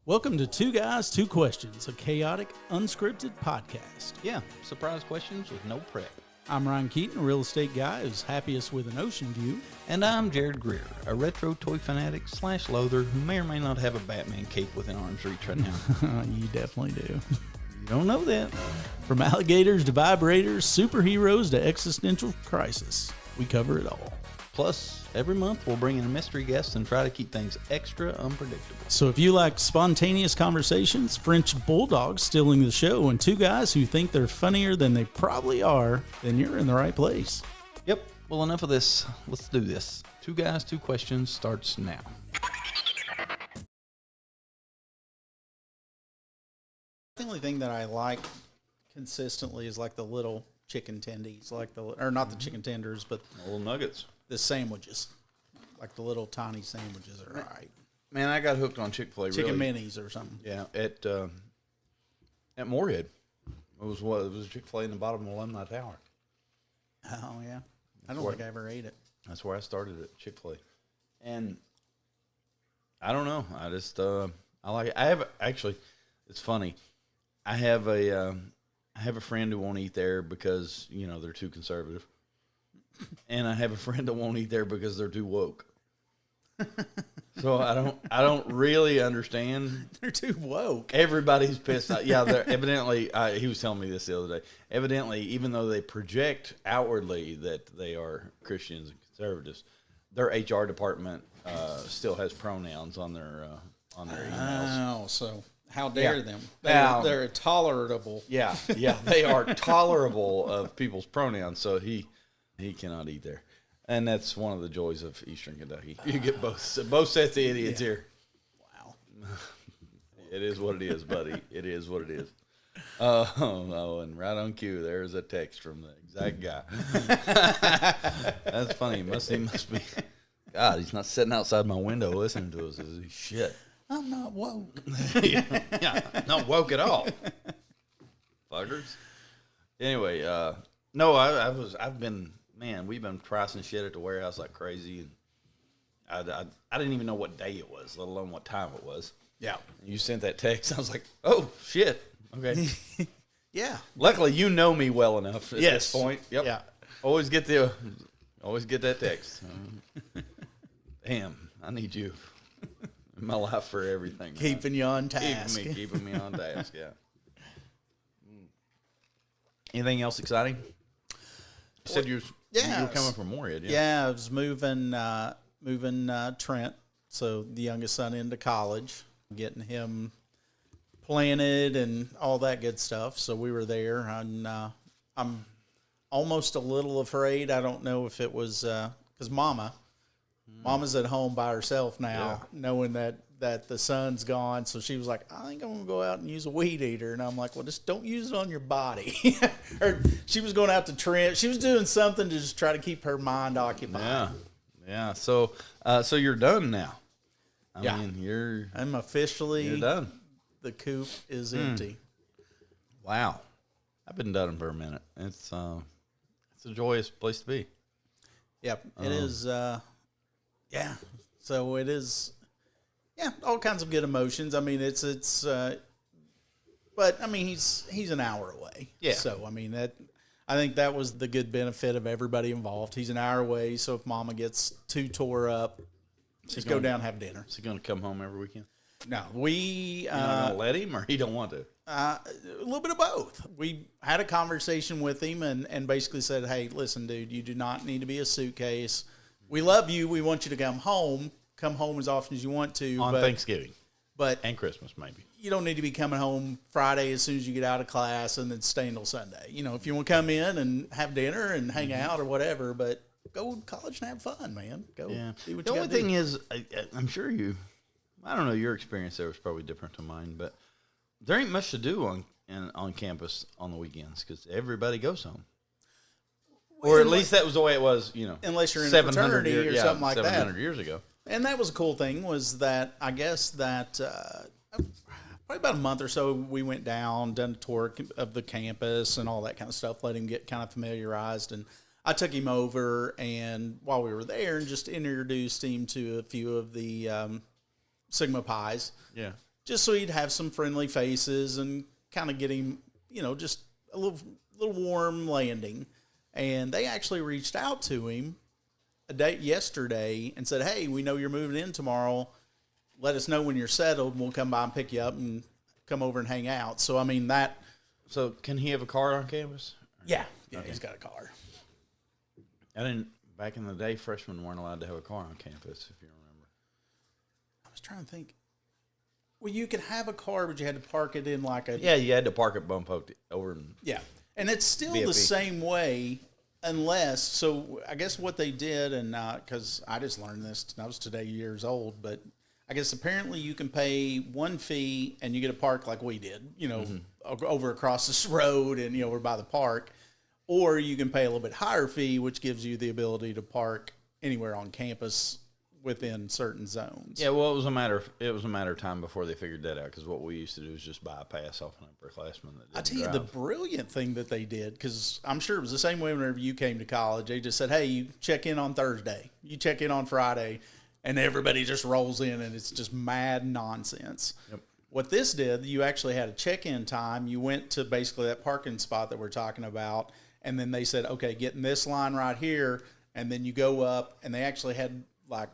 Welcome to Two Guys, Two Questions, a chaotic, unscripted podcast. Yeah, surprise questions with no prep. I'm Ryan Keaton, a real estate guy who's happiest with an ocean view. And I'm Jarrod Greer, a retro toy fanatic / loather who may or may not have a Batman cape within arm's reach right now. You definitely do. You don't know that. From alligators to vibrators, superheroes to existential crisis, we cover it all. Plus, every month we'll bring in a mystery guest and try to keep things extra unpredictable. So if you like spontaneous conversations, French bulldogs stealing the show, and two guys who think they're funnier than they probably are, then you're in the right place. Yep, well, enough of this. Let's do this. Two Guys, Two Questions starts now. The only thing that I like consistently is like the little chicken tendies, or not the chicken tenders, but Little nuggets. the sandwiches. Like the little tiny sandwiches are all right. Man, I got hooked on Chick-fil-A. Chicken really. minis or something. Yeah, at Moorhead. It was Chick-fil-A in the bottom of Alumni Tower. Oh, yeah. I don't think I ever ate it. That's where I started at Chick-fil-A. And I don't know. I just, I like it. I have, actually, it's funny. I have a friend who won't eat there because, you know, they're too conservative. And I have a friend that won't eat there because they're too woke. So I don't really understand. They're too woke. Everybody's pissed out. Yeah, they're evidently, he was telling me this the other day. Evidently, even though they project outwardly that they are Christians and conservatives, their HR department still has pronouns on their emails. Oh, so how dare them? They're tolerable. Yeah, they are tolerable of people's pronouns. So he cannot eat there. And that's one of the joys of Eastern Kentucky. You get both sets of idiots here. Wow. It is what it is, buddy. It is what it is. Oh, and right on cue, there's a text from the exact guy. That's funny. He must be. God, he's not sitting outside my window listening to us. Is he? Shit. I'm not woke. Yeah, not woke at all. Fuckers. Anyway, no, I've been. Man, we've been pricing shit at the warehouse like crazy, and I didn't even know what day it was, let alone what time it was. Yeah. You sent that text. I was like, oh, shit. Okay. Yeah. Luckily, you know me well enough at this point. Yep. Yeah. Always get that text. Damn, I need you in my life for everything. Keeping you on task. Keeping me on task, yeah. Anything else exciting? You said you were coming from Moorhead, yeah? Yeah, I was moving Trent, so the youngest son, into college, getting him planted and all that good stuff. So we were there, and I'm almost a little afraid. I don't know if it was because Mama's at home by herself now, knowing that the son's gone. So she was like, I think I'm going to go out and use a weed eater. And I'm like, well, just don't use it on your body. Or she was going out to trim. She was doing something to just try to keep her mind occupied. Yeah. So you're done now. I mean, I'm officially you're done. The coop is empty. Wow. I've been done for a minute. It's a joyous place to be. Yep. It is. Yeah. So it is. Yeah, all kinds of good emotions. I mean, it's but I mean, he's an hour away. Yeah. So I mean I think that was the good benefit of everybody involved. He's an hour away, so if Mama gets too tore up, just go down and have dinner. Is he going to come home every weekend? No, You're not going to let him, or he don't want to? A little bit of both. We had a conversation with him and basically said, hey, listen, dude, you do not need to be a suitcase. We love you. We want you to come home. Come home as often as you want to. On Thanksgiving. And Christmas, maybe. You don't need to be coming home Friday as soon as you get out of class and then stay until Sunday. You know, if you want to come in and have dinner and hang out or whatever, but go to college and have fun, man. Go do what the you only thing is, I'm sure I don't know, your experience there was probably different to mine, but there ain't much to do on campus on the weekends because everybody goes home. Or at least that was the way it was, you know. Unless you're in a fraternity or something like that. 700 years ago. And that was a cool thing was that I guess that probably about a month or so we went down, done a tour of the campus and all that kind of stuff, let him get kind of familiarized. And I took him over and while we were there and just introduced him to a few of the Sigma Pi's. Yeah. just so he'd have some friendly faces and kind of get him, just a little warm landing. And they actually reached out to him yesterday and said, "Hey, we know you're moving in tomorrow. Let us know when you're settled, and we'll come by and pick you up and come over and hang out." So, I mean, So, can he have a car on campus? Yeah, okay. He's got a car. Back in the day, freshmen weren't allowed to have a car on campus, if you remember. I was trying to think. Well, you could have a car, but you had to park it in like a... Yeah, you had to park it bump over. Yeah, and it's still BFE. the same way unless... So, I guess what they did, and because I just learned this, I was today years old, but I guess apparently you can pay one fee and you get to park like we did, over across this road and, over by the park. Or you can pay a little bit higher fee, which gives you the ability to park anywhere on campus within certain zones. Yeah, well, it was a matter of time before they figured that out, because what we used to do was just buy a pass off an upperclassman that didn't I tell you, drive. the brilliant thing that they did, because I'm sure it was the same way whenever you came to college. They just said, "Hey, you check in on Thursday, you check in on Friday," and everybody just rolls in, and it's just mad nonsense. Yep. What this did, you actually had a check-in time. You went to basically that parking spot that we're talking about, and then they said, "Okay, get in this line right here," and then you go up, and they actually had like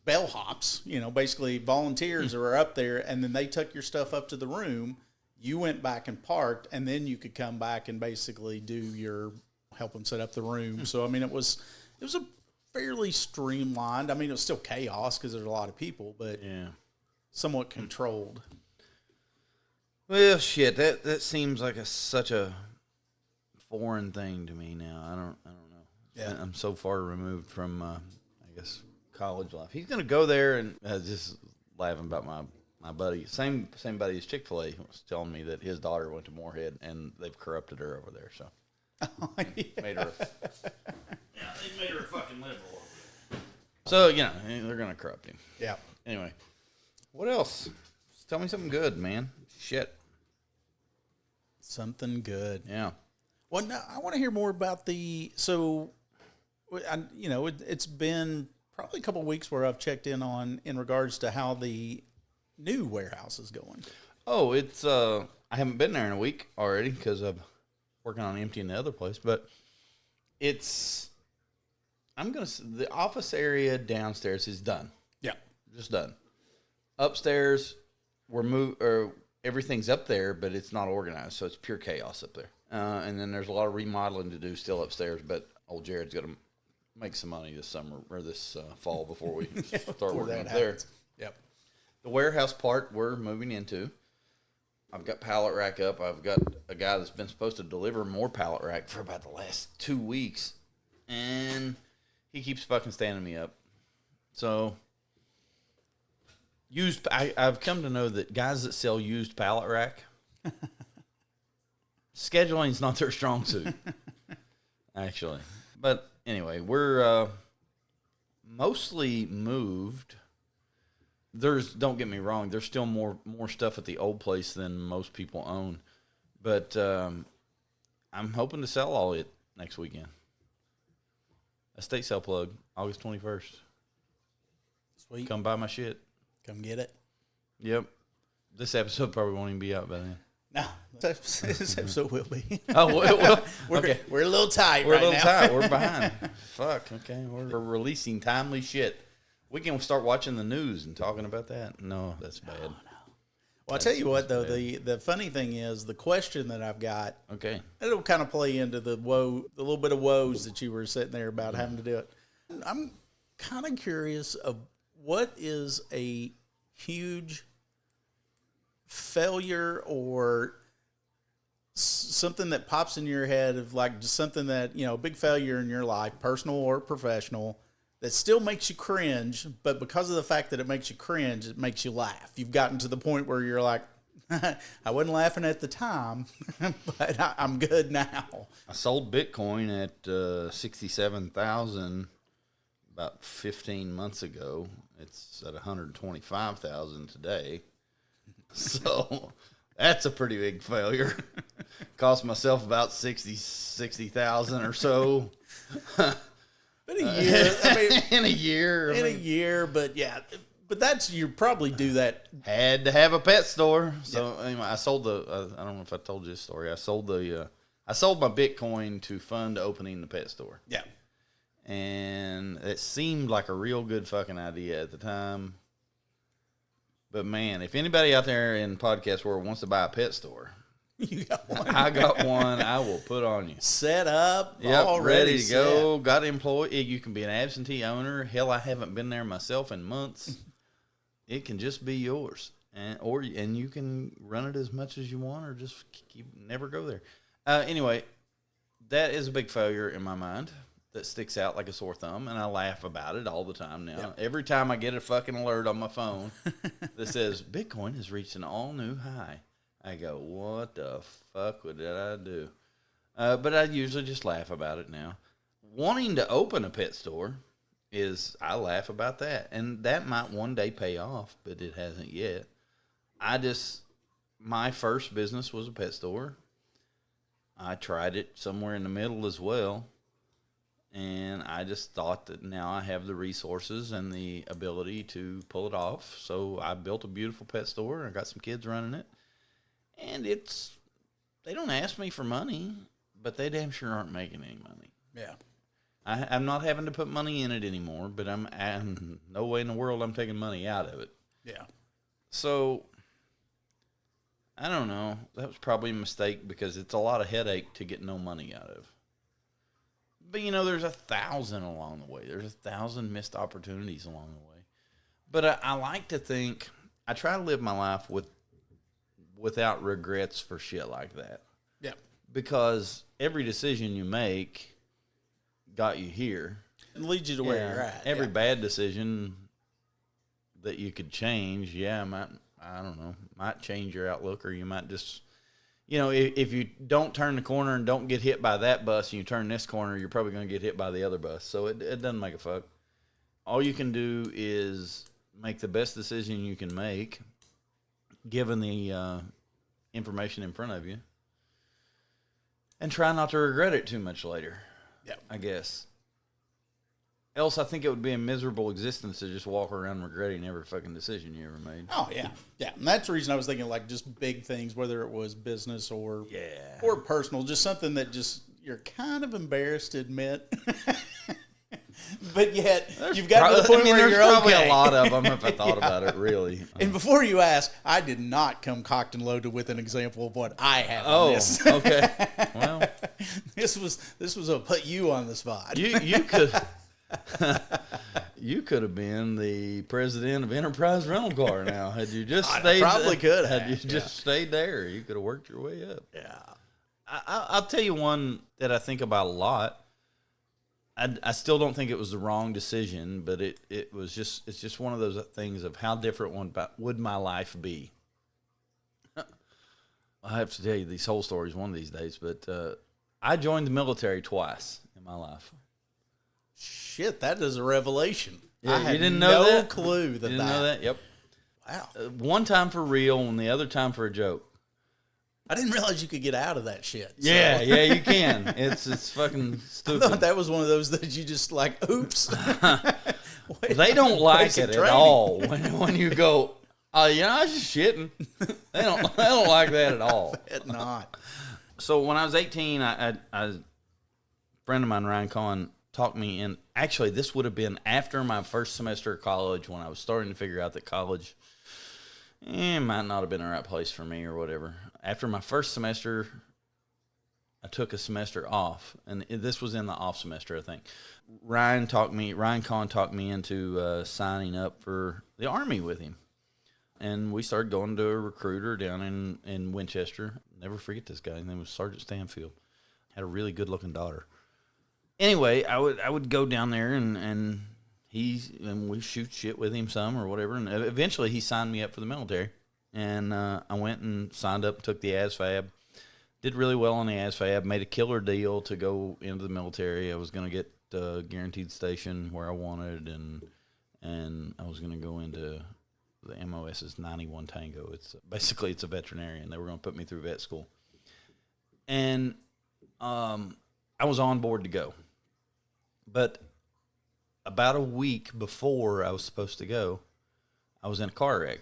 bellhops, basically volunteers that were up there, and then they took your stuff up to the room. You went back and parked, and then you could come back and basically help them set up the room. So, I mean, it was a fairly streamlined. I mean, it was still chaos because there's a lot of people, but somewhat controlled. Well, shit, that seems like such a foreign thing to me now. I don't know. Yeah. I'm so far removed from, I guess, college life. He's going to go there, and just laughing about my buddy, same buddy as Chick-fil-A, was telling me that his daughter went to Moorhead, and they've corrupted her over there. So Yeah. made her. They made her a fucking liberal. So they're going to corrupt him. Yeah. Anyway, what else? Just tell me something good, man. Shit. Something good. Yeah. Well, no, I want to hear more about it's been probably a couple of weeks where I've checked in regards to how the new warehouse is going. Oh, it's I haven't been there in a week already because I'm working on emptying the other place, but the office area downstairs is done. Yeah. Just done. Upstairs, everything's up there, but it's not organized, so it's pure chaos up there. And then there's a lot of remodeling to do still upstairs, but old Jarrod's going to make some money this summer or this fall before we start working up there. Yep. The warehouse part we're moving into. I've got pallet rack up. I've got a guy that's been supposed to deliver more pallet rack for about the last 2 weeks, and he keeps fucking standing me up. So I've come to know that guys that sell used pallet rack, scheduling's not their strong suit, actually. But anyway, we're mostly moved. Don't get me wrong, there's still more stuff at the old place than most people own. But I'm hoping to sell all it next weekend. Estate sale plug, August 21st. Sweet. Come buy my shit. Come get it. Yep. This episode probably won't even be out by then. No, this episode will be. Oh, well, okay. We're a little tight We're right a little now. tight. We're behind. Fuck. Okay. We're releasing timely shit. We can start watching the news and talking about that. No, that's bad. No. Well, I'll tell you what, though, the funny thing is the question that I've got, Okay. it'll kind of play into the little bit of woes that you were sitting there about having to do it. I'm kind of curious of what is a huge failure or something that pops in your head of like just something that, a big failure in your life, personal or professional, that still makes you cringe, but because of the fact that it makes you cringe, it makes you laugh. You've gotten to the point where you're like, I wasn't laughing at the time, but I'm good now. I sold Bitcoin at 67,000 about 15 months ago. It's at 125,000 today. So that's a pretty big failure. Cost myself about 60,000 or so. In a year, In a year. But yeah, But you probably do that. Had to have a pet store. So anyway, I sold I don't know if I told you this story. I sold my Bitcoin to fund opening the pet store. Yeah. And it seemed like a real good fucking idea at the time. But man, if anybody out there in podcast world wants to buy a pet store, You got one. I got one. I will put on you. Set up. Yep, all ready to set. go. Got employed. You can be an absentee owner. Hell, I haven't been there myself in months. It can just be yours, and you can run it as much as you want, or just never go there. Anyway, that is a big failure in my mind that sticks out like a sore thumb, and I laugh about it all the time now. Yep. Every time I get a fucking alert on my phone that says Bitcoin has reached an all-new high, I go, what the fuck did I do? But I usually just laugh about it now. Wanting to open a pet store I laugh about that. And that might one day pay off, but it hasn't yet. My first business was a pet store. I tried it somewhere in the middle as well. And I just thought that now I have the resources and the ability to pull it off. So I built a beautiful pet store. I got some kids running it. And they don't ask me for money, but they damn sure aren't making any money. Yeah. I'm not having to put money in it anymore, but I'm no way in the world I'm taking money out of it. Yeah. So, I don't know. That was probably a mistake because it's a lot of headache to get no money out of. But, there's 1,000 along the way. There's 1,000 missed opportunities along the way. But I like to think, I try to live my life without regrets for shit like that. Yeah. Because every decision you make got you here. It leads you to where you're at. Every bad decision that you could change, might change your outlook, or you might just, if you don't turn the corner and don't get hit by that bus and you turn this corner, you're probably going to get hit by the other bus. So it doesn't make a fuck. All you can do is make the best decision you can make, given the information in front of you, and try not to regret it too much later. Yeah, I guess. Else, I think it would be a miserable existence to just walk around regretting every fucking decision you ever made. Oh, yeah. Yeah, and that's the reason I was thinking, like, just big things, whether it was business or personal, just something that just you're kind of embarrassed to admit. But yet, you've got to the point where you're probably okay. a lot of them if I thought about it, really. And before you ask, I did not come cocked and loaded with an example of what I have in this. Okay. Well, this was a put you on the spot. You could you could have been the president of Enterprise Rental Car now had you just stayed. Probably could have. Had you just stayed there, you could have worked your way up. Yeah. I'll tell you one that I think about a lot. I still don't think it was the wrong decision, but it's just one of those things of how different would my life be. I have to tell you these whole stories one of these days, but I joined the military twice in my life. Shit, that is a revelation. Yeah, I had you didn't know that? No clue that. You didn't know that? Yep. Wow. One time for real, and the other time for a joke. I didn't realize you could get out of that shit. So. Yeah, you can. It's fucking stupid. I thought that was one of those that you just like, oops. They don't like it at all when you go, I was just shitting. They don't like that at all. Bet not. So when I was 18, a friend of mine, Ryan Cohen, talked me in. Actually, this would have been after my first semester of college when I was starting to figure out that college might not have been the right place for me or whatever. After my first semester, I took a semester off, and this was in the off semester, I think. Ryan Cohen talked me into signing up for the Army with him. And we started going to a recruiter down in Winchester. Never forget this guy. His name was Sergeant Stanfield. Had a really good-looking daughter. Anyway, I would go down there and we shoot shit with him some or whatever. And eventually he signed me up for the military. And I went and signed up, took the ASVAB. Did really well on the ASVAB. Made a killer deal to go into the military. I was going to get a guaranteed station where I wanted, and I was going to go into the MOS's 91 Tango. It's a veterinarian. They were going to put me through vet school. And I was on board to go. But about a week before I was supposed to go, I was in a car wreck,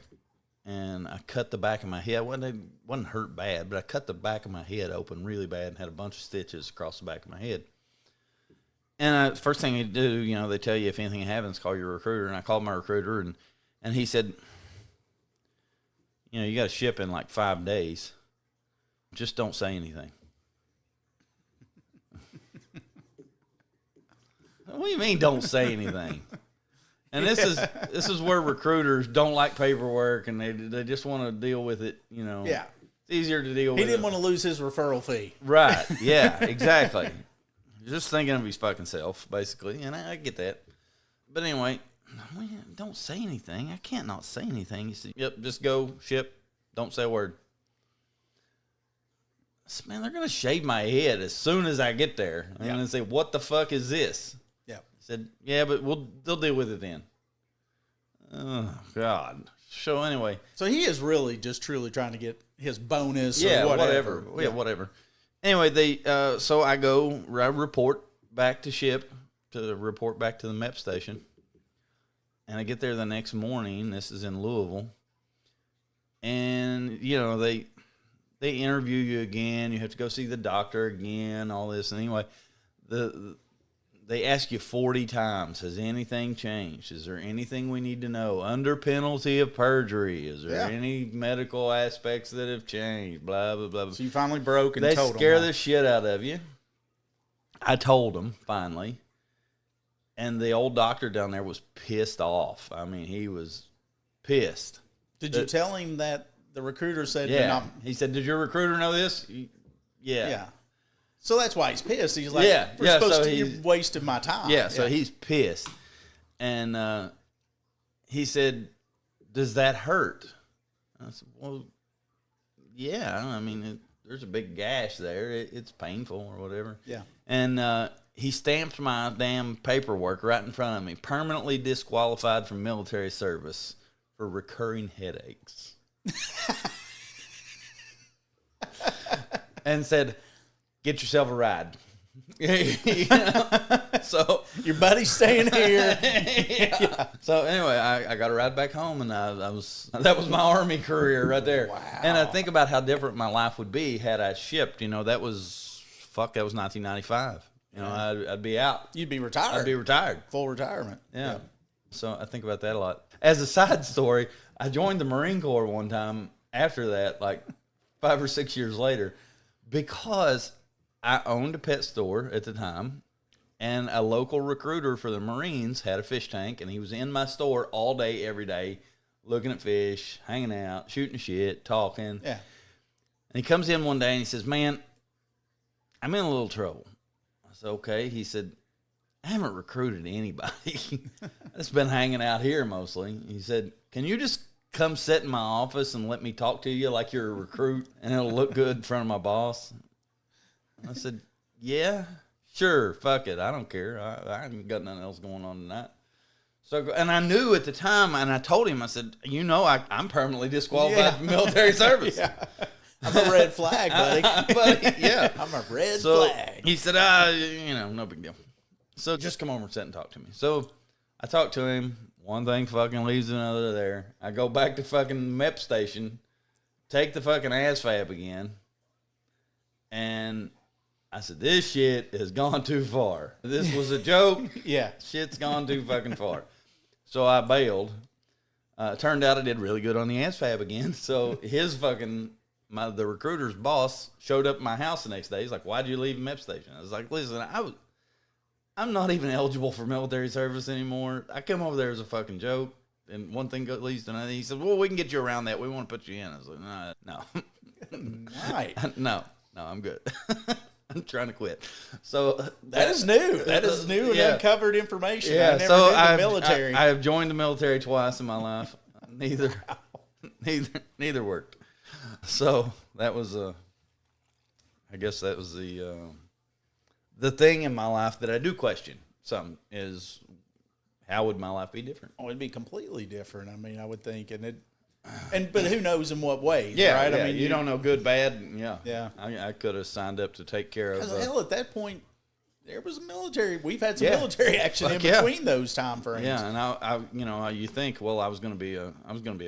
and I cut the back of my head. It wasn't hurt bad, but I cut the back of my head open really bad and had a bunch of stitches across the back of my head. And first thing they do, they tell you if anything happens, call your recruiter. And I called my recruiter, and he said, you got to ship in like 5 days. Just don't say anything. What do you mean don't say anything? And this is where recruiters don't like paperwork, and they just want to deal with it, Yeah. It's easier to deal with. He didn't want to lose his referral fee. Right. Yeah, exactly. Just thinking of his fucking self, basically, and I get that. But anyway, don't say anything. I can't not say anything. He said, yep, just go, ship, don't say a word. I said, man, they're going to shave my head as soon as I get there. And then say, what the fuck is this? Yeah. He said, yeah, but they'll deal with it then. Oh, God. So anyway. So he is really just truly trying to get his bonus or whatever. Yeah, whatever. Anyway, so I report back to ship, to report back to the MEP station. And I get there the next morning. This is in Louisville. And, they interview you again. You have to go see the doctor again, all this. And anyway, they ask you 40 times, has anything changed? Is there anything we need to know? Under penalty of perjury, is there any medical aspects that have changed? Blah, blah, blah, blah. So you finally broke and told them. They scare the shit out of you. I told them, finally. And the old doctor down there was pissed off. I mean, he was pissed. Did you tell him that the recruiter said you're Yeah. not... He said, did your recruiter know this? Yeah. Yeah. So that's why he's pissed. He's like, you're wasting my time. Yeah, so he's pissed. And he said, does that hurt? I said, well, yeah. I mean, there's a big gash there. It's painful or whatever. Yeah. And he stamped my damn paperwork right in front of me. Permanently disqualified from military service for recurring headaches. And said, get yourself a ride. So your buddy's staying here. Yeah. So anyway, I got a ride back home, and that was my Army career right there. Wow. And I think about how different my life would be had I shipped. That was 1995. I'd be out. You'd be retired. I'd be retired. Full retirement. Yeah. So I think about that a lot. As a side story, I joined the Marine Corps one time after that, like 5 or 6 years later, because I owned a pet store at the time, and a local recruiter for the Marines had a fish tank, and he was in my store all day, every day, looking at fish, hanging out, shooting shit, talking. Yeah. And he comes in one day and he says, man, I'm in a little trouble. I said, okay. He said, I haven't recruited anybody. I've just been hanging out here mostly. He said, can you just come sit in my office and let me talk to you like you're a recruit, and it'll look good in front of my boss? I said, yeah, sure, fuck it. I don't care. I ain't got nothing else going on tonight. So, and I knew at the time, and I told him, I said, I'm permanently disqualified from military service. Yeah. I'm a red flag, buddy. Buddy, yeah. I'm a red flag. He said, no big deal. So just come over and sit and talk to me. So I talked to him. One thing fucking leads another there. I go back to fucking MEP station, take the fucking ASVAB again, and I said, this shit has gone too far. This was a joke. Yeah. Shit's gone too fucking far. So I bailed. Turned out I did really good on the ASVAB again. So his fucking, the recruiter's boss showed up at my house the next day. He's like, why'd you leave MEP station? I was like, listen, I'm not even eligible for military service anymore. I come over there as a fucking joke, and one thing leads to another. He said, well, we can get you around that. We want to put you in. I was like, no. Right. No, I'm good. I'm trying to quit. So that is new. That is new and uncovered information. Yeah, I never did the I've, military. I have joined the military twice in my life. Neither worked. So that was I guess that was the thing in my life that I do question some is, how would my life be different? Oh, it'd be completely different. I mean, I would think, but who knows in what ways? Yeah, right. Yeah, I mean, you don't know good, bad. Yeah, yeah. I could have signed up to take care of. Because hell, at that point, there was military. We've had some military action in between those time frames. Yeah, and you think, well, I was gonna be a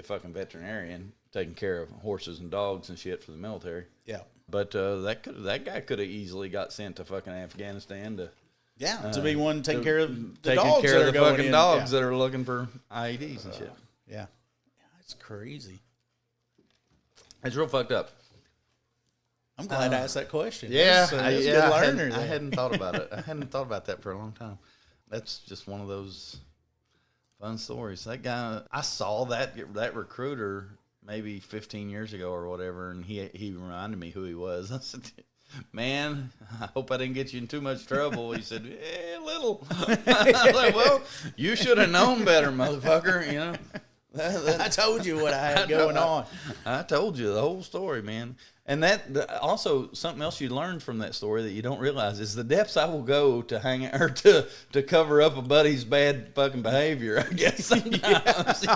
fucking veterinarian taking care of horses and dogs and shit for the military. Yeah, but that guy could have easily got sent to fucking Afghanistan to be one taking care of the dogs dogs that are looking for IEDs and shit. Yeah, it's crazy. It's real fucked up. I'm glad I asked that question. Yeah, a good learner. I hadn't thought about it. I hadn't thought about that for a long time. That's just one of those fun stories. That guy, I saw that recruiter maybe 15 years ago or whatever, and he reminded me who he was. I said, man, I hope I didn't get you in too much trouble. He said, little. I was like, well, you should have known better, motherfucker, you know. I told you what I had going on. I told you the whole story, man. And also something else you learned from that story that you don't realize is the depths I will go to hang or to cover up a buddy's bad fucking behavior. I guess sometimes,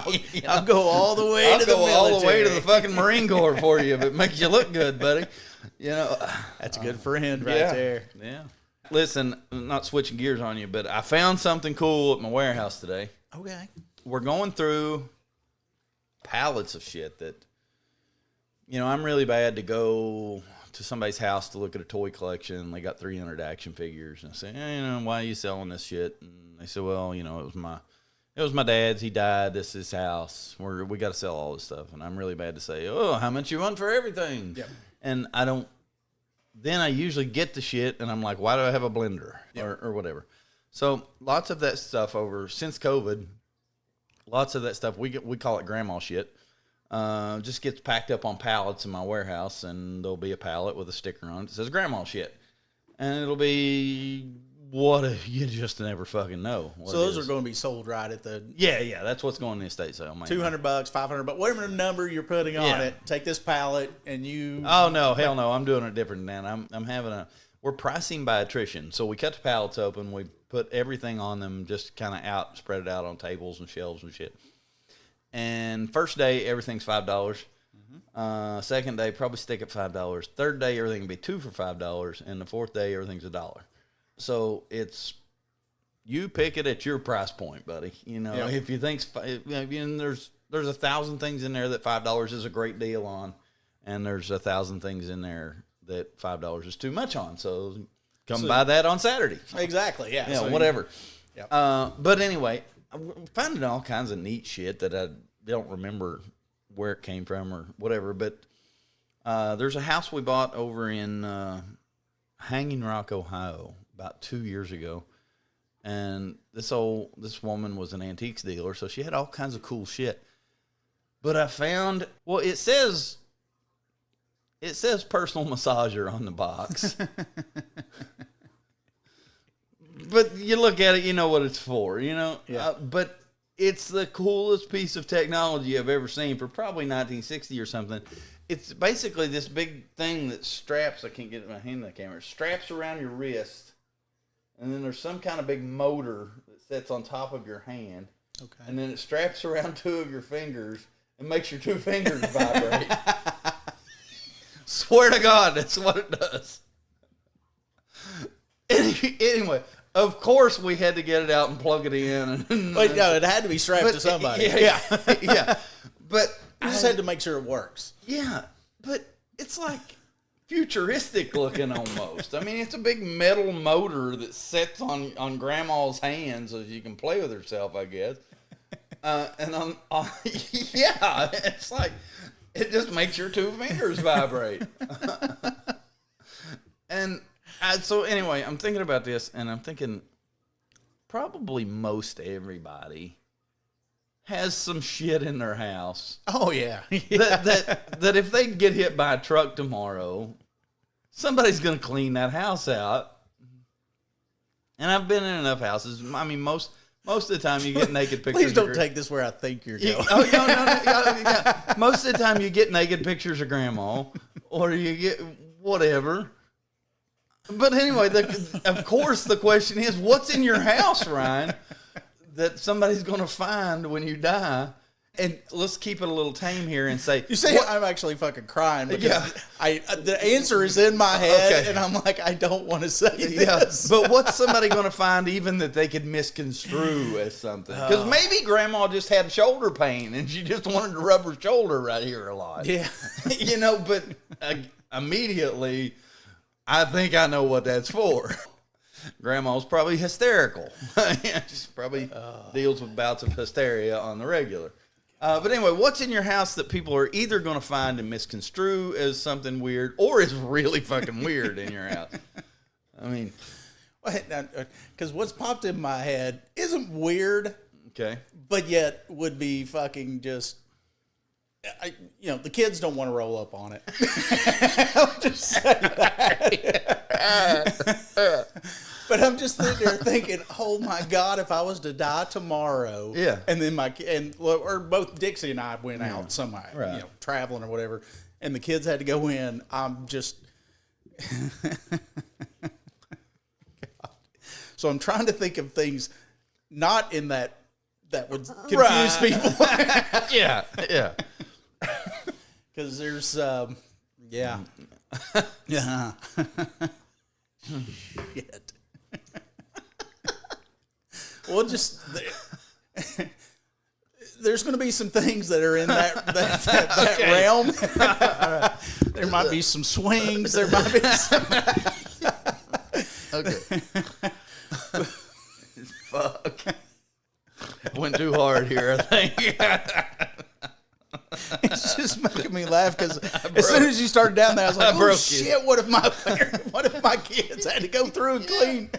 I'll go all the way to the military. all the way to the fucking Marine Corps for you if it makes you look good, buddy. You know, that's a good friend right there. Yeah. Listen, I'm not switching gears on you, but I found something cool at my warehouse today. Okay. We're going through pallets of shit that, you know, I'm really bad to go to somebody's house to look at a toy collection. They got 300 action figures, and I say, you know, why are you selling this shit? And they say, well, you know, it was my dad's. He died. This is his house. We got to sell all this stuff, and I'm really bad to say, oh, how much you want for everything? Yep. And I don't. Then I usually get the shit, and I'm like, why do I have a blender or whatever? So lots of that stuff since COVID. Lots of that stuff, we call it grandma shit, just gets packed up on pallets in my warehouse, and there'll be a pallet with a sticker on it that says grandma shit. And it'll be you just never fucking know. So those are going to be sold right at the... Yeah, that's what's going in the estate sale, man. $200, $500, whatever number you're putting on it, take this pallet and you... Oh, no, hell no, I'm doing it different than that. We're pricing by attrition. So we cut the pallets open, we put everything on them, just kind of spread it out on tables and shelves and shit. And first day, everything's $5. Mm-hmm. Second day, probably stick at $5. Third day, everything will be $2 for $5. And the fourth day, everything's $1. So you pick it at your price point, buddy. You know, if you think, there's 1,000 things in there that $5 is a great deal on, and there's 1,000 things in there that $5 is too much on. So buy that on Saturday. Exactly. Yeah. So whatever. But anyway, I'm finding all kinds of neat shit that I don't remember where it came from or whatever. But there's a house we bought over in Hanging Rock, Ohio, about 2 years ago. And this woman was an antiques dealer, so she had all kinds of cool shit. But I found, it says personal massager on the box. But you look at it, you know what it's for, you know? Yeah. But it's the coolest piece of technology I've ever seen for probably 1960 or something. It's basically this big thing that straps, I can't get my hand on the camera, straps around your wrist. And then there's some kind of big motor that sits on top of your hand. Okay. And then it straps around 2 of your fingers and makes your 2 fingers vibrate. Swear to God, that's what it does. Anyway, of course we had to get it out and plug it in. Wait, no, it had to be strapped to somebody. Yeah. But you just had to make sure it works. Yeah, but it's like futuristic looking almost. I mean, it's a big metal motor that sits on Grandma's hands so you can play with herself, I guess. And it's like, it just makes your 2 fingers vibrate. So anyway, I'm thinking about this, and I'm thinking probably most everybody has some shit in their house. Oh, yeah. that if they get hit by a truck tomorrow, somebody's going to clean that house out. And I've been in enough houses. I mean, most of the time you get naked pictures. Please don't take this where I think you're going. No. Most of the time you get naked pictures of Grandma, or you get whatever. But anyway, of course the question is, what's in your house, Ryan, that somebody's going to find when you die? And let's keep it a little tame here and say, you say I'm actually fucking crying because the answer is in my head, and I'm like, I don't want to say this. But what's somebody going to find even that they could misconstrue as something? Because maybe grandma just had shoulder pain and she just wanted to rub her shoulder right here a lot. Yeah. But immediately, I think I know what that's for. Grandma's probably hysterical. She probably deals with bouts of hysteria on the regular. But anyway, what's in your house that people are either going to find and misconstrue as something weird or is really fucking weird in your house? I mean, because what's popped in my head isn't weird, okay, but yet would be fucking just, the kids don't want to roll up on it. I'll just say that. But I'm just sitting there thinking, oh my God, if I was to die tomorrow, and then or both Dixie and I went out somewhere, right, traveling or whatever, and the kids had to go in, I'm just, so I'm trying to think of things not in that would confuse people. Yeah. Because there's, yeah. Shit. Well, just there's going to be some things that are in that realm. There might be some swings. There might be some. Okay. Fuck. Went too hard here, I think. It's just making me laugh because as soon as you started down there, I was like, "Oh shit! What if my kids had to go through and clean?"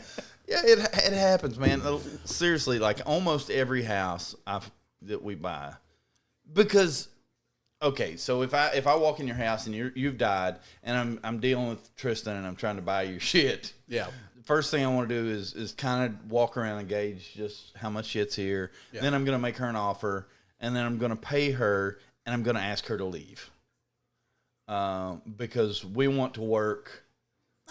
Yeah, it happens, man. Seriously, like almost every house that we buy, because okay, so if I walk in your house and you've died, and I'm dealing with Tristan and I'm trying to buy your shit, yeah. First thing I want to do is kind of walk around and gauge just how much shit's here. Yeah. Then I'm gonna make her an offer, and then I'm gonna pay her, and I'm gonna ask her to leave, because we want to work.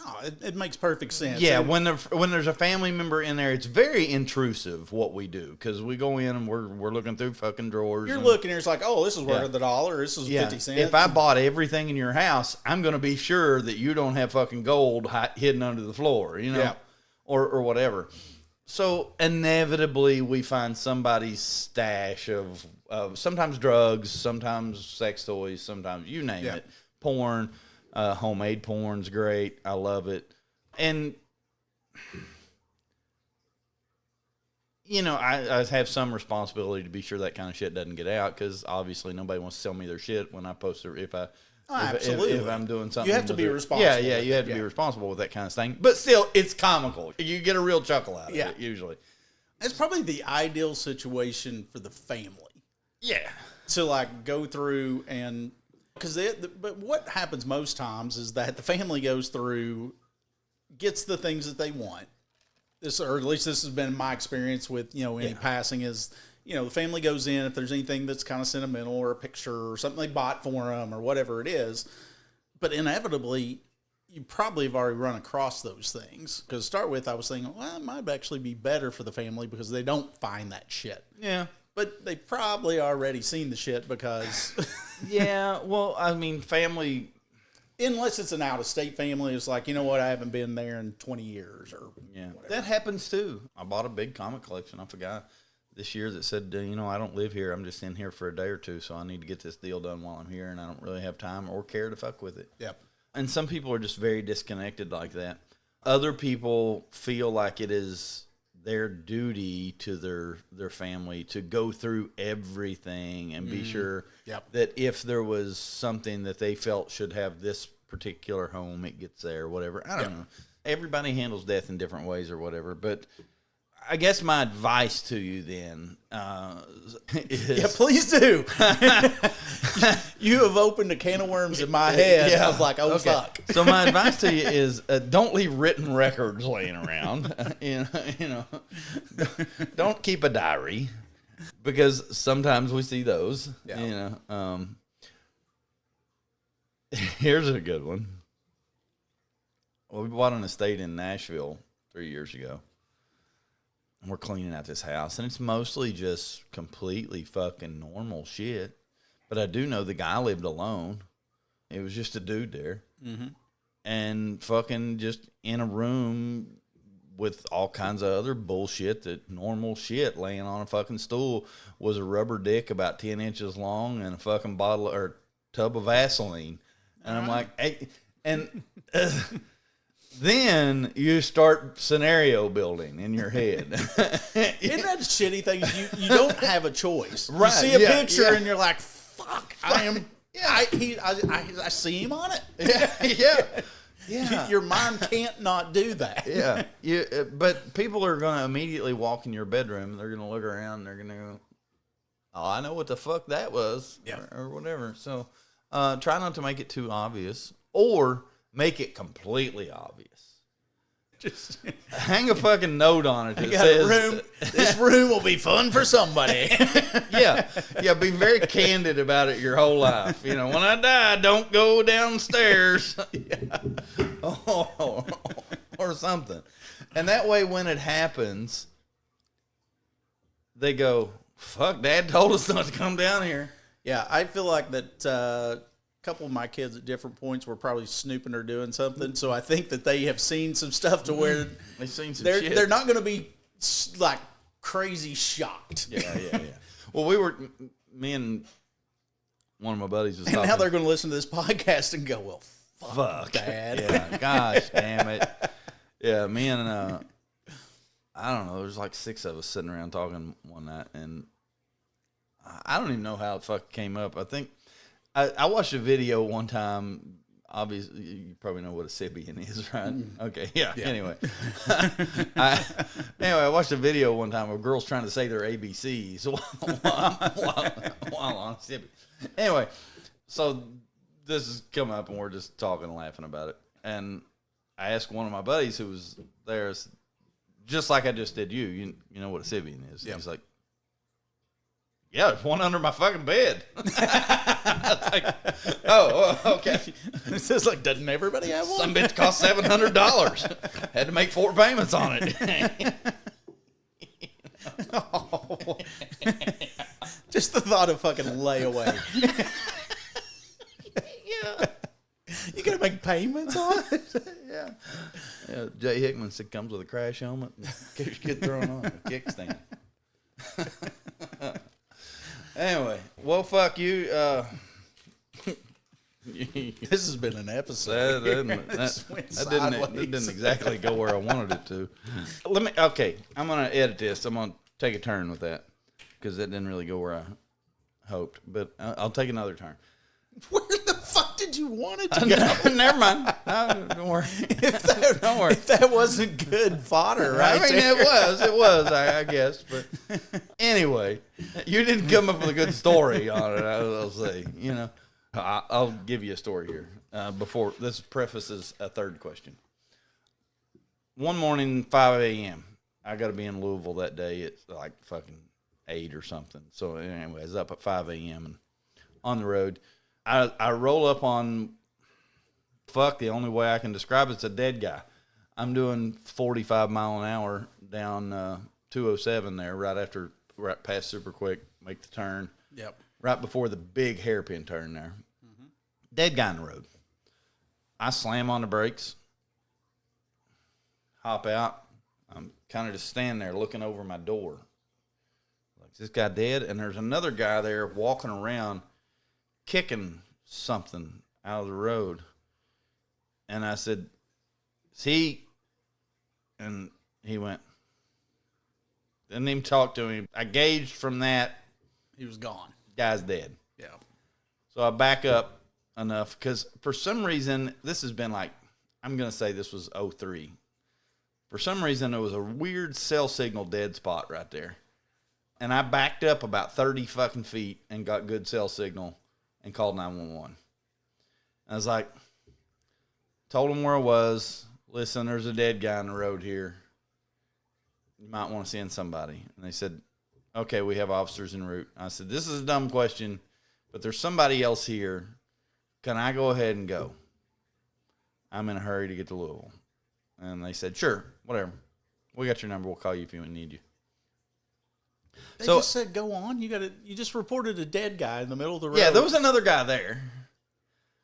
Oh, it makes perfect sense. Yeah, when there's a family member in there, it's very intrusive what we do because we go in and we're looking through fucking drawers. You're looking here, it's like, oh, this is worth $1. This is 50 cents. If I bought everything in your house, I'm going to be sure that you don't have fucking gold hidden under the floor, or whatever. So inevitably, we find somebody's stash of sometimes drugs, sometimes sex toys, sometimes you name it, porn. Homemade porn's great. I love it. And, I have some responsibility to be sure that kind of shit doesn't get out because obviously nobody wants to sell me their shit when I post it. If I'm doing something. You have to be responsible. Yeah, you have to be responsible with that kind of thing. But still, it's comical. You get a real chuckle out of it, usually. It's probably the ideal situation for the family. Yeah. To, go through and... But what happens most times is that the family goes through, gets the things that they want. Or at least this has been my experience with, any passing is, the family goes in, if there's anything that's kind of sentimental or a picture or something they bought for them or whatever it is. But inevitably, you probably have already run across those things. Because to start with, I was thinking, well, it might actually be better for the family because they don't find that shit. Yeah. But they probably already seen the shit because... Yeah, well, I mean, family... Unless it's an out-of-state family, it's like, you know what, I haven't been there in 20 years or whatever. That happens too. I bought a big comic collection off a guy this year that said, I don't live here. I'm just in here for a day or two, so I need to get this deal done while I'm here, and I don't really have time or care to fuck with it. Yep. And some people are just very disconnected like that. Other people feel like it is... their duty to their family to go through everything and be sure that if there was something that they felt should have this particular home, it gets there, whatever. I don't know. Everybody handles death in different ways or whatever. But I guess my advice to you then is... Yeah, please do. You have opened a can of worms in my head. Yeah. I was like, fuck. So my advice to you is don't leave written records laying around. Don't keep a diary because sometimes we see those. Yeah. Here's a good one. Well, we bought an estate in Nashville 3 years ago. we're cleaning out this house, and it's mostly just completely fucking normal shit. But I do know the guy lived alone. It was just a dude there. Mm-hmm. And fucking just in a room with all kinds of other bullshit, that normal shit, laying on a fucking stool was a rubber dick about 10 inches long and a fucking bottle or tub of Vaseline. And I'm like, hey, and then you start scenario building in your head. Isn't that the shitty thing? You don't have a choice. Right. You see a picture and you're like, fuck, I am. Yeah, I see him on it. Yeah. Your mind can't not do that. Yeah. But people are going to immediately walk in your bedroom. They're going to look around. And they're going to go, oh, I know what the fuck that was. Yeah. Or whatever. So try not to make it too obvious, or make it completely obvious. Just hang a fucking note on it that says, this room will be fun for somebody. Yeah, be very candid about it your whole life. You know, when I die, don't go downstairs. Or something. And that way, when it happens, they go, fuck, Dad told us not to come down here. Yeah, I feel like that a couple of my kids at different points were probably snooping or doing something. So I think that they have seen some stuff to where they've seen some shit. They're not going to be like crazy shocked. Yeah. Well, me and one of my buddies was and talking. Now they're going to listen to this podcast and go, well, fuck. Dad. Yeah, gosh, damn it. Yeah, me and, I don't know, there's like 6 of us sitting around talking one night, and I don't even know how it fucking came up. I think I watched a video one time. Obviously, you probably know what a Sibian is, right? Okay, yeah. Anyway, I watched a video one time of girls trying to say their ABCs while on Sibian. Anyway, so this has come up, and we're just talking and laughing about it. And I asked one of my buddies who was there, just like I just did you know what a Sibian is. Yeah. He's like, yeah, there's one under my fucking bed. Like, oh, okay. It's just like, doesn't everybody have one? Some bitch cost $700. Had to make 4 payments on it. Just the thought of fucking layaway. Yeah. You gotta make payments on it? Yeah. Jay Hickman said comes with a crash helmet and keeps get thrown on a kickstand. Anyway, well, fuck you. This has been an episode. That didn't exactly go where I wanted it to. Okay, I'm going to edit this. I'm going to take a turn with that because that didn't really go where I hoped. But I'll take another turn. Where the fuck did you want it to go? Never mind. No, don't worry. Don't worry. If that wasn't good fodder, right? I mean, there. it was, I guess. But anyway, you didn't come up with a good story on it, I'll say. You know, I'll give you a story here. Before this prefaces a third question. One morning, 5 a.m., I got to be in Louisville that day. It's like fucking 8 or something. So anyway, I was up at 5 a.m. and on the road. I roll up on, the only way I can describe it's a dead guy. I'm doing 45 mile an hour down 207 there, right past Super Quick, make the turn. Yep. Right before the big hairpin turn there. Mm-hmm. Dead guy in the road. I slam on the brakes, hop out. I'm kind of just standing there looking over my door. Like, is this guy dead? And there's another guy there walking around kicking something out of the road. And I said, see? And he went, didn't even talk to him. I gauged from that. He was gone. Guy's dead. Yeah. So I back up enough because for some reason, this has been like, I'm going to say this was 03. For some reason, there was a weird cell signal dead spot right there. And I backed up about 30 fucking feet and got good cell signal and called 911. I was like, told them where I was. Listen, there's a dead guy on the road here. You might want to send somebody. And they said, okay, we have officers en route. I said, this is a dumb question, but there's somebody else here. Can I go ahead and go? I'm in a hurry to get to Louisville. And they said, sure, whatever. We got your number. We'll call you if we need you. They just said, go on. You just reported a dead guy in the middle of the road. Yeah, there was another guy there.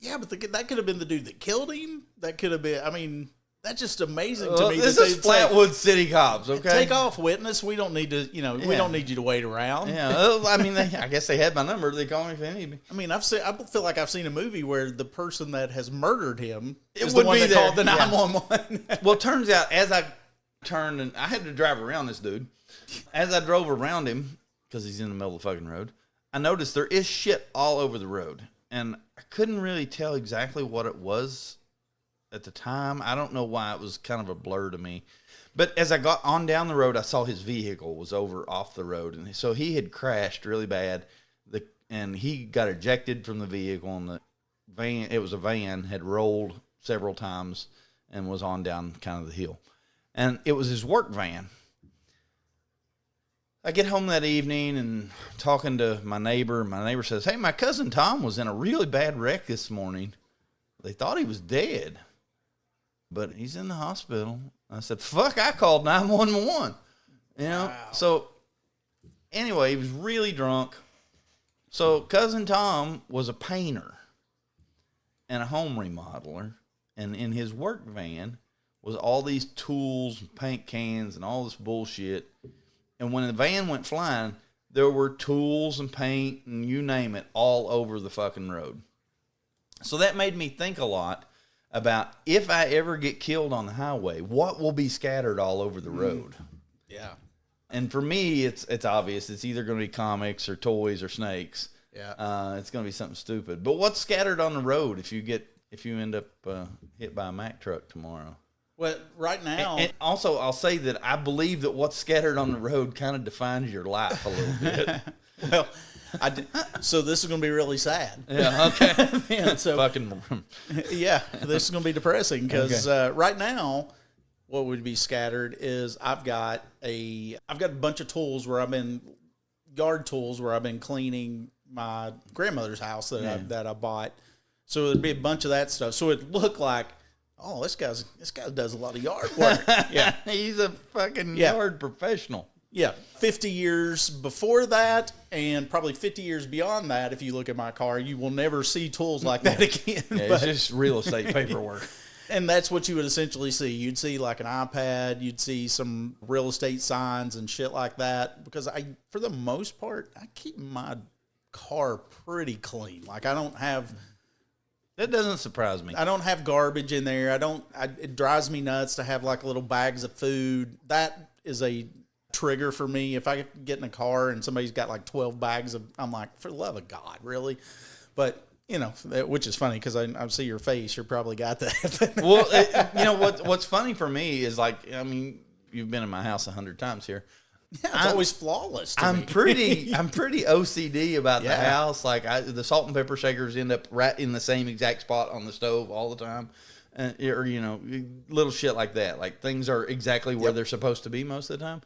Yeah, but that could have been the dude that killed him. That could have been, I mean, that's just amazing to me. This is Flatwood City Cops, okay? Take off, witness. We don't need to, we don't need you to wait around. Yeah, I mean, I guess they had my number. They call me if they need me. I mean, I feel like I've seen a movie where the person that has murdered him is would the one be that there. called the 911. Well, it turns out, as I turned, and I had to drive around this dude, as I drove around him, because he's in the middle of the fucking road, I noticed there is shit all over the road. And I couldn't really tell exactly what it was at the time. I don't know why. It was kind of a blur to me. But as I got on down the road, I saw his vehicle was over off the road. And so he had crashed really bad. And he got ejected from the vehicle. And the van, it was a van, had rolled several times and was on down kind of the hill. And it was his work van. I get home that evening and talking to my neighbor. My neighbor says, hey, my cousin Tom was in a really bad wreck this morning. They thought he was dead, but he's in the hospital. I said, fuck, I called 911. Wow. So anyway, he was really drunk. So cousin Tom was a painter and a home remodeler. And in his work van was all these tools, paint cans, and all this bullshit. And when the van went flying, there were tools and paint and you name it all over the fucking road. So that made me think a lot about if I ever get killed on the highway, what will be scattered all over the road? Yeah. And for me, it's obvious. It's either going to be comics or toys or snakes. Yeah. It's going to be something stupid. But what's scattered on the road if you end up hit by a Mack truck tomorrow? Well, right now... And also, I'll say that I believe that what's scattered on the road kind of defines your life a little bit. Well, so this is going to be really sad. Yeah, okay. Man, so, yeah, this is going to be depressing because right now, what would be scattered is I've got a bunch of tools yard tools where I've been cleaning my grandmother's house that I bought. So it'd be a bunch of that stuff. So it looked like, oh, this guy does a lot of yard work. Yeah, he's a fucking yard professional. Yeah, 50 years before that and probably 50 years beyond that, if you look at my car, you will never see tools like that again. Yeah, it's just real estate paperwork. And that's what you would essentially see. You'd see like an iPad, you'd see some real estate signs and shit like that. Because for the most part, I keep my car pretty clean. Like I don't have... That doesn't surprise me. I don't have garbage in there. It drives me nuts to have like little bags of food. That is a trigger for me. If I get in a car and somebody's got like 12 bags I'm like, for the love of God, really? But, which is funny because I see your face. You probably got that. Well, what's funny for me is like, I mean, you've been in my house 100 times here. Yeah, it's always flawless to me. I'm pretty OCD about the house. Like the salt and pepper shakers end up right in the same exact spot on the stove all the time, or little shit like that. Like things are exactly where they're supposed to be most of the time.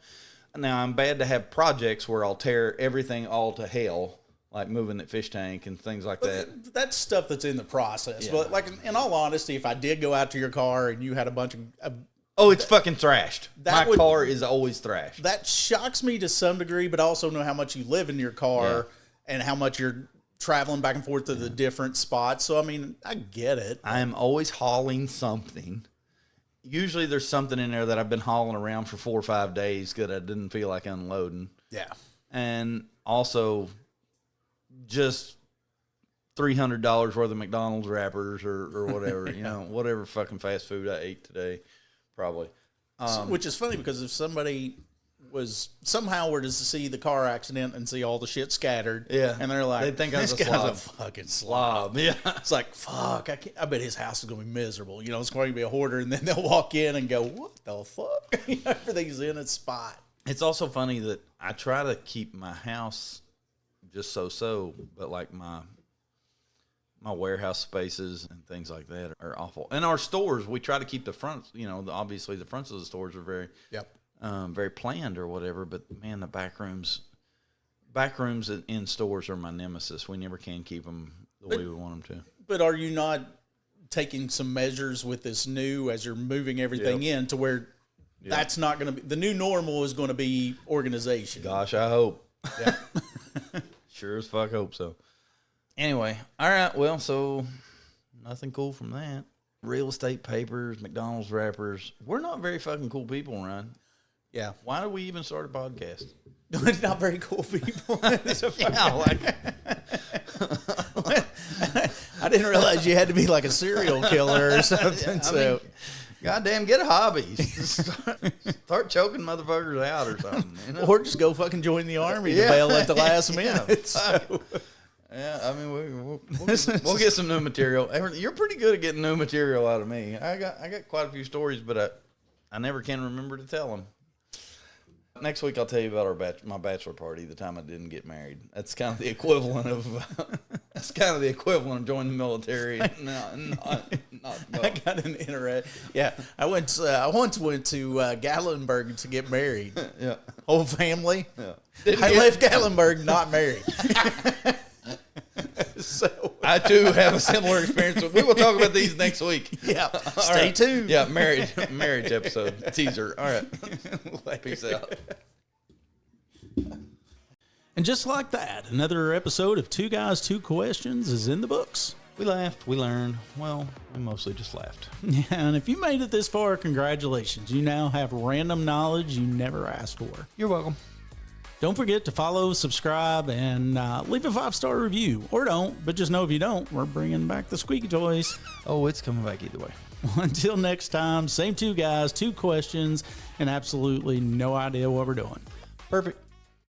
Now I'm bad to have projects where I'll tear everything all to hell, like moving that fish tank and things like that. That's stuff that's in the process. Yeah. But like in all honesty, if I did go out to your car and you had a bunch of it's fucking thrashed. My car is always thrashed. That shocks me to some degree, but I also know how much you live in your car and how much you're traveling back and forth to the different spots. So, I mean, I get it. I am always hauling something. Usually there's something in there that I've been hauling around for 4 or 5 days because I didn't feel like unloading. Yeah. And also just $300 worth of McDonald's wrappers or whatever, whatever fucking fast food I ate today. Probably. Which is funny because if somebody somehow were to see the car accident and see all the shit scattered, and they're like, they think I was this a guy's slob. a fucking slob. Yeah. It's like, fuck, I bet his house is going to be miserable. It's going to be a hoarder, and then they'll walk in and go, what the fuck? Everything's in its spot. It's also funny that I try to keep my house just so, but like my warehouse spaces and things like that are awful. And our stores, we try to keep the fronts, obviously the fronts of the stores are very, very planned or whatever. But man, the back rooms in stores are my nemesis. We never can keep them the way we want them to. But are you not taking some measures with this as you're moving everything in to where That's not going to be the new normal. Is going to be organization. Gosh, I hope. Yeah. Sure as fuck hope so. Anyway, all right. Well, so nothing cool from that. Real estate papers, McDonald's wrappers. We're not very fucking cool people, Ryan. Yeah. Why do we even start a podcast? Not very cool people. I didn't realize you had to be like a serial killer or something. So, goddamn, get a hobby. Start choking motherfuckers out or something. You know? Or just go fucking join the army to bail at the last minute. So. Yeah, I mean, we'll get some new material. You're pretty good at getting new material out of me. I got quite a few stories, but I never can remember to tell them. Next week, I'll tell you about my bachelor party. The time I didn't get married. That's kind of the equivalent of joining the military. I got an interest. Yeah, I once went to Gatlinburg to get married. Yeah, whole family. Yeah, I left Gatlinburg not married. So I too have a similar experience. We will talk about these next week. Yeah, stay tuned. Yeah, marriage episode teaser. All right, peace out. And just like that, another episode of Two Guys, Two Questions is in the books. We laughed, we learned. Well, we mostly just laughed. Yeah, and if you made it this far, congratulations. You now have random knowledge you never asked for. You're welcome. Don't forget to follow, subscribe, and leave a 5-star review. Or don't, but just know if you don't, we're bringing back the squeaky toys. Oh, it's coming back either way. Until next time, same two guys, two questions, and absolutely no idea what we're doing. Perfect.